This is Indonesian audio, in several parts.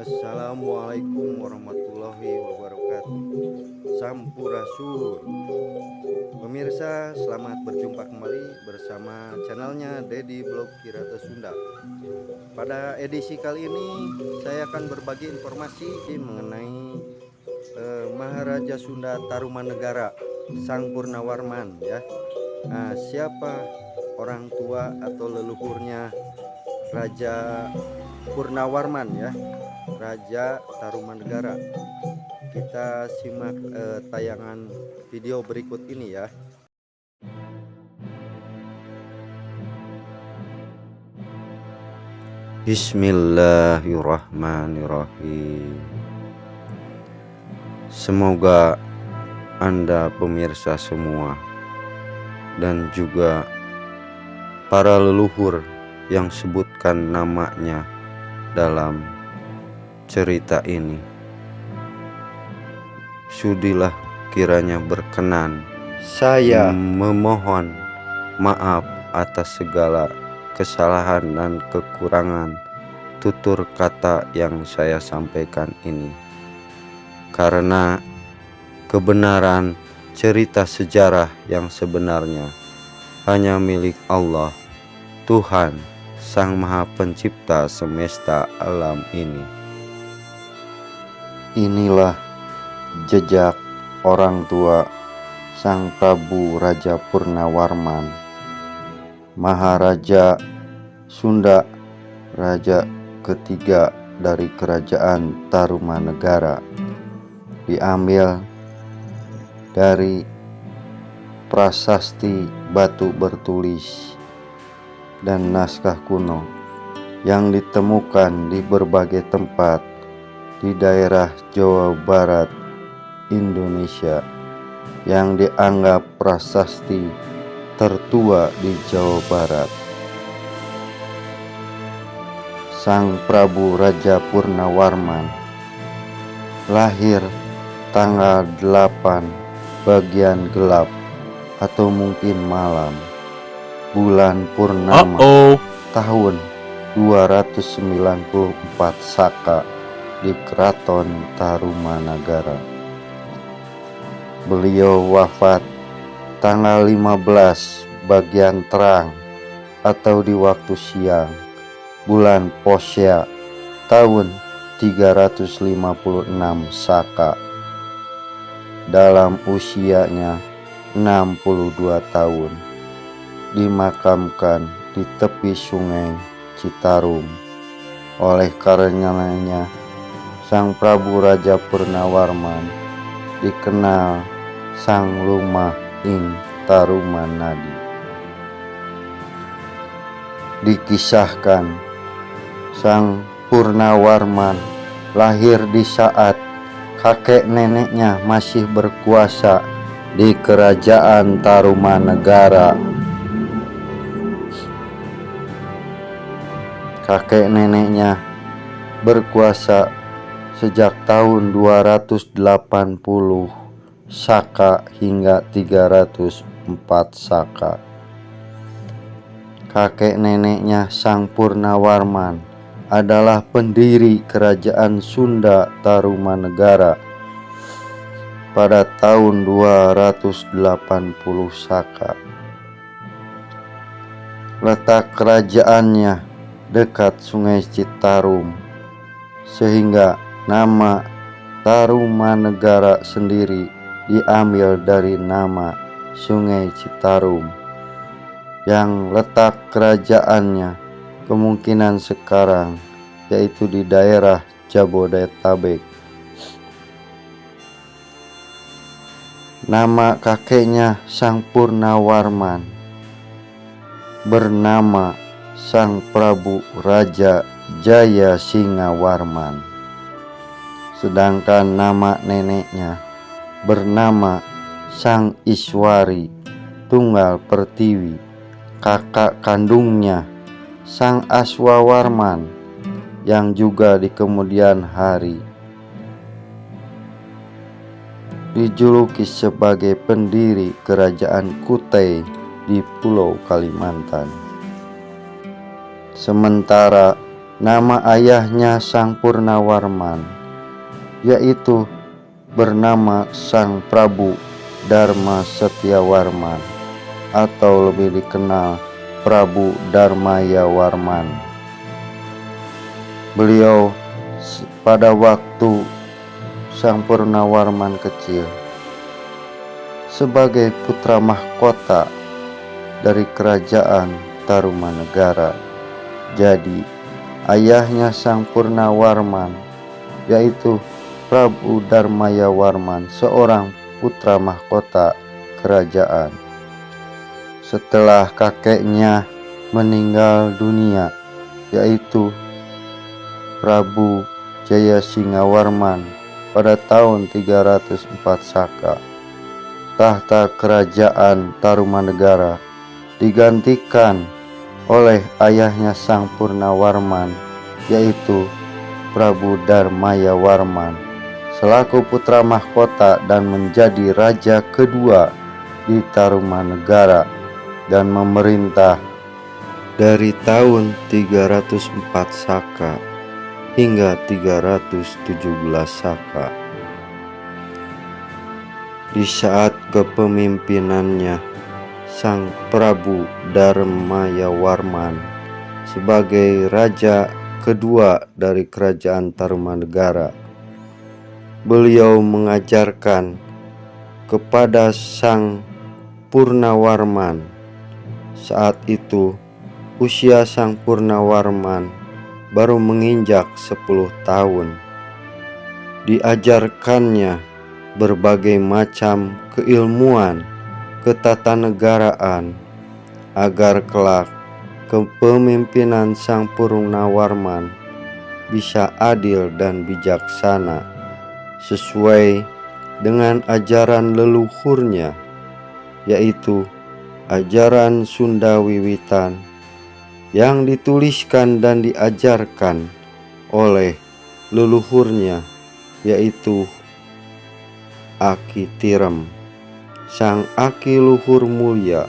Assalamualaikum warahmatullahi wabarakatuh. Sampurasun. Pemirsa, selamat berjumpa kembali bersama channelnya Dedi Blog Kirata Sunda. Pada edisi kali ini saya akan berbagi informasi mengenai Maharaja Sunda Tarumanegara, Sang Purnawarman ya. Nah, siapa orang tua atau leluhurnya Raja Purnawarman ya, Raja Tarumanegara? Kita simak tayangan video berikut ini ya. Bismillahirrahmanirrahim. Semoga Anda pemirsa semua dan juga para leluhur yang sebutkan namanya dalam cerita ini, sudilah kiranya berkenan saya memohon maaf atas segala kesalahan dan kekurangan tutur kata yang saya sampaikan ini, karena kebenaran cerita sejarah yang sebenarnya hanya milik Allah, Tuhan Sang Maha Pencipta semesta alam ini. Inilah jejak orang tua Sang Prabu Raja Purnawarman, Maharaja Sunda, raja ketiga dari Kerajaan Tarumanegara, diambil dari prasasti batu bertulis dan naskah kuno yang ditemukan di berbagai tempat di daerah Jawa Barat, Indonesia, yang dianggap prasasti tertua di Jawa Barat. Sang Prabu Raja Purnawarman lahir tanggal 8 bagian gelap atau mungkin malam bulan purnama tahun 294 Saka di Keraton Tarumanagara. Beliau wafat tanggal 15 bagian terang atau di waktu siang bulan Posya tahun 356 Saka, dalam usianya 62 tahun, dimakamkan di tepi sungai Citarum. Oleh karenanya Sang Prabu Raja Purnawarman dikenal Sang Lumah ing Tarumanadi. Dikisahkan Sang Purnawarman lahir di saat kakek neneknya masih berkuasa di Kerajaan Tarumanegara. Kakek neneknya berkuasa sejak tahun 280 Saka hingga 304 Saka. Kakek neneknya Sang Purnawarman adalah pendiri Kerajaan Sunda Tarumanegara pada tahun 280 Saka. Letak kerajaannya dekat Sungai Citarum, sehingga nama Tarumanegara sendiri diambil dari nama Sungai Citarum yang letak kerajaannya kemungkinan sekarang yaitu di daerah Jabodetabek. Nama kakeknya Sang Purnawarman bernama Sang Prabu Raja Jaya Singawarman, sedangkan nama neneknya bernama Sang Iswari Tunggal Pertiwi, kakak kandungnya Sang Aswawarman yang juga di kemudian hari dijuluki sebagai pendiri Kerajaan Kutai di Pulau Kalimantan. Sementara nama ayahnya Sang Purnawarman, yaitu bernama Sang Prabu Dharma Setyawarman atau lebih dikenal Prabu Dharmayawarman. Beliau pada waktu Sang Purnawarman kecil sebagai putra mahkota dari kerajaan Tarumanegara. Jadi ayahnya Sang Purnawarman yaitu Prabu Dharmayawarman seorang putra mahkota kerajaan. Setelah kakeknya meninggal dunia yaitu Prabu Jayasinghawarman pada tahun 304 Saka, tahta kerajaan Tarumanegara digantikan oleh ayahnya Sang Purnawarman yaitu Prabu Dharmayawarman selaku putra mahkota dan menjadi raja kedua di Tarumanegara dan memerintah dari tahun 304 Saka hingga 317 Saka. Di saat kepemimpinannya, Sang Prabu Dharmayawarman sebagai raja kedua dari kerajaan Tarumanegara, beliau mengajarkan kepada Sang Purnawarman. Saat itu usia Sang Purnawarman baru menginjak 10 tahun. Diajarkannya berbagai macam keilmuan ketatanegaraan agar kelak kepemimpinan Sang Purnawarman bisa adil dan bijaksana sesuai dengan ajaran leluhurnya, yaitu ajaran Sunda Wiwitan yang dituliskan dan diajarkan oleh leluhurnya, yaitu Aki Tirem, Sang Aki Luhur Mulya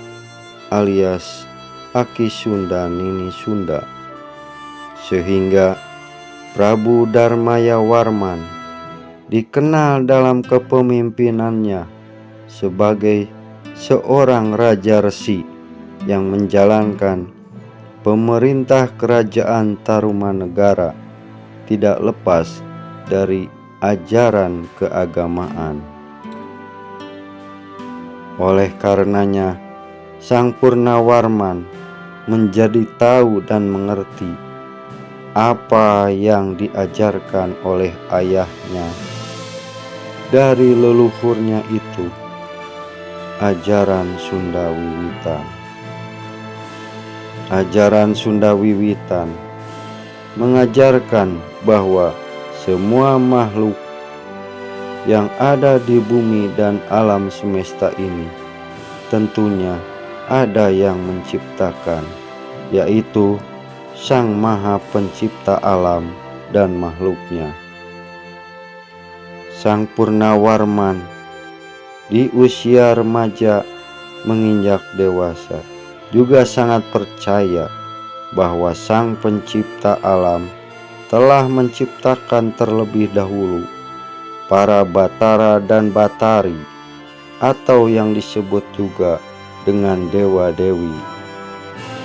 alias Aki Sunda Nini Sunda, sehingga Prabu Dharmayawarman dikenal dalam kepemimpinannya sebagai seorang raja resi yang menjalankan pemerintah kerajaan Tarumanegara tidak lepas dari ajaran keagamaan. Oleh karenanya, Sang Purnawarman menjadi tahu dan mengerti apa yang diajarkan oleh ayahnya dari leluhurnya itu, ajaran Sunda Wiwitan. Ajaran Sunda Wiwitan mengajarkan bahwa semua makhluk yang ada di bumi dan alam semesta ini tentunya ada yang menciptakan, yaitu Sang Maha Pencipta alam dan makhluknya. Sang Purnawarman di usia remaja menginjak dewasa juga sangat percaya bahwa Sang Pencipta alam telah menciptakan terlebih dahulu para Batara dan Batari, atau yang disebut juga dengan dewa-dewi,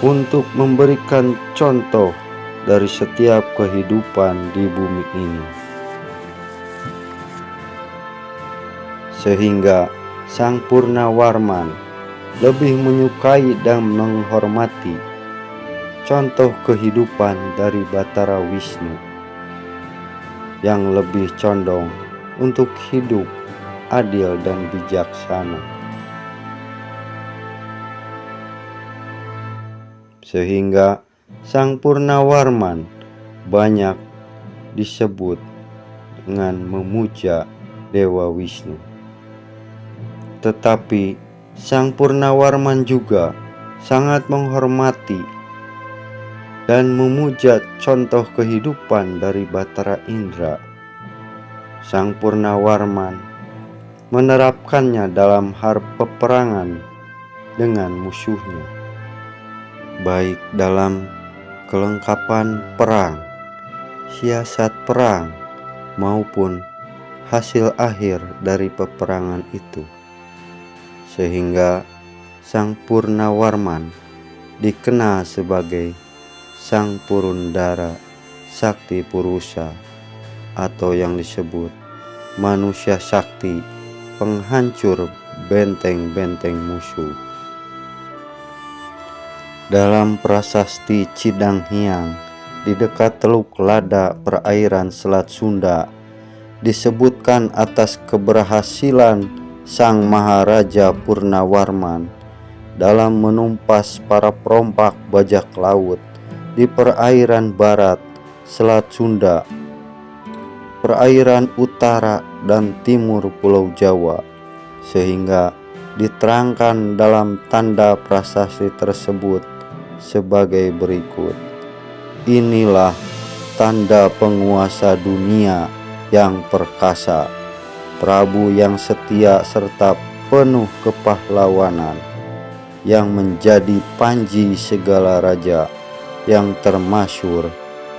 untuk memberikan contoh dari setiap kehidupan di bumi ini. Sehingga Sang Purnawarman lebih menyukai dan menghormati contoh kehidupan dari Batara Wisnu yang lebih condong untuk hidup adil dan bijaksana. Sehingga Sang Purnawarman banyak disebut dengan memuja Dewa Wisnu. Tetapi Sang Purnawarman juga sangat menghormati dan memuja contoh kehidupan dari Batara Indra. Sang Purnawarman menerapkannya dalam hal peperangan dengan musuhnya, baik dalam kelengkapan perang siasat perang maupun hasil akhir dari peperangan itu, sehingga Sang Purnawarman dikenal sebagai Sang Purundara Sakti Purusa, atau yang disebut manusia sakti, penghancur benteng-benteng musuh. Dalam prasasti Cidang Hiang di dekat Teluk Lada, perairan Selat Sunda, disebutkan atas keberhasilan Sang Maharaja Purnawarman dalam menumpas para perompak bajak laut di perairan barat Selat Sunda, perairan utara dan timur Pulau Jawa, sehingga diterangkan dalam tanda prasasti tersebut sebagai berikut. Inilah tanda penguasa dunia yang perkasa, Prabu yang setia serta penuh kepahlawanan, yang menjadi panji segala raja, yang termasyhur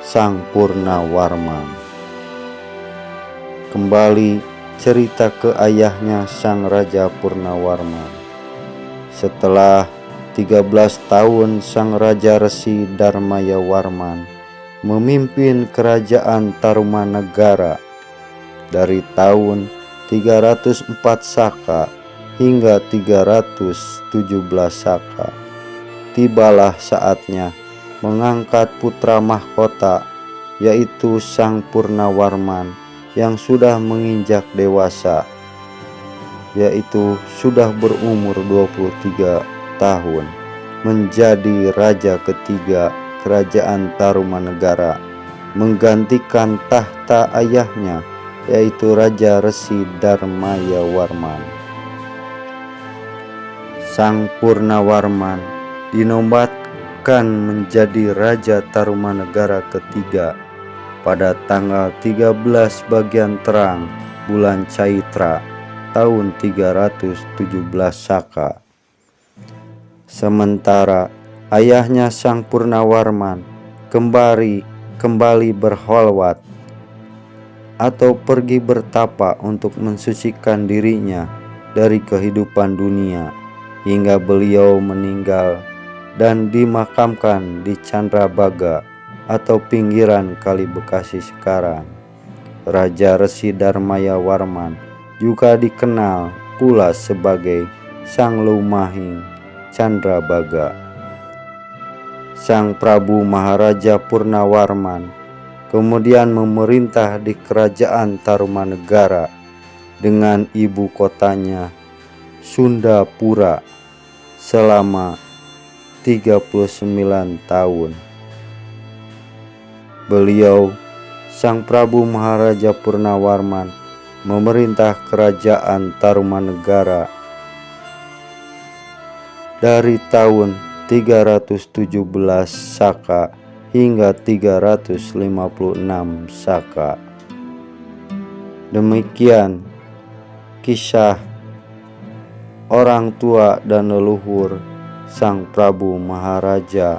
Sang Purnawarman. Kembali cerita ke ayahnya Sang Raja Purnawarman. Setelah 13 tahun Sang Raja Resi Darmayawarman memimpin kerajaan Tarumanegara dari tahun 304 Saka hingga 317 Saka, tibalah saatnya mengangkat putra mahkota, yaitu Sang Purnawarman yang sudah menginjak dewasa, yaitu sudah berumur 23 tahun, menjadi raja ketiga kerajaan Tarumanegara, menggantikan tahta ayahnya, yaitu Raja Resi Darmayawarman. Sang Purnawarman dinobatkan menjadi Raja Tarumanegara ketiga pada tanggal 13 bagian terang bulan Caitra tahun 317 Saka. Sementara ayahnya Sang Purnawarman kembali berkholwat atau pergi bertapa untuk mensucikan dirinya dari kehidupan dunia, hingga beliau meninggal dan dimakamkan di Candrabaga atau pinggiran Kali Bekasi sekarang. Raja Resi Darmayawarman juga dikenal pula sebagai Sang Lumahing Candrabaga. Sang Prabu Maharaja Purnawarman kemudian memerintah di kerajaan Tarumanegara dengan ibu kotanya Sundapura selama 39 tahun. Beliau, Sang Prabu Maharaja Purnawarman, memerintah kerajaan Tarumanegara dari tahun 317 Saka hingga 356 Saka. Demikian kisah orang tua dan leluhur Sang Prabu Maharaja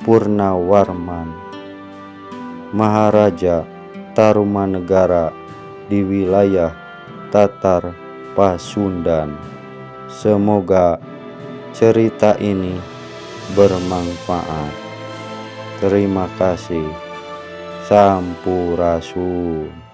Purnawarman, Maharaja Tarumanegara di wilayah Tatar Pasundan. Semoga cerita ini bermanfaat. Terima kasih. Sampurasun.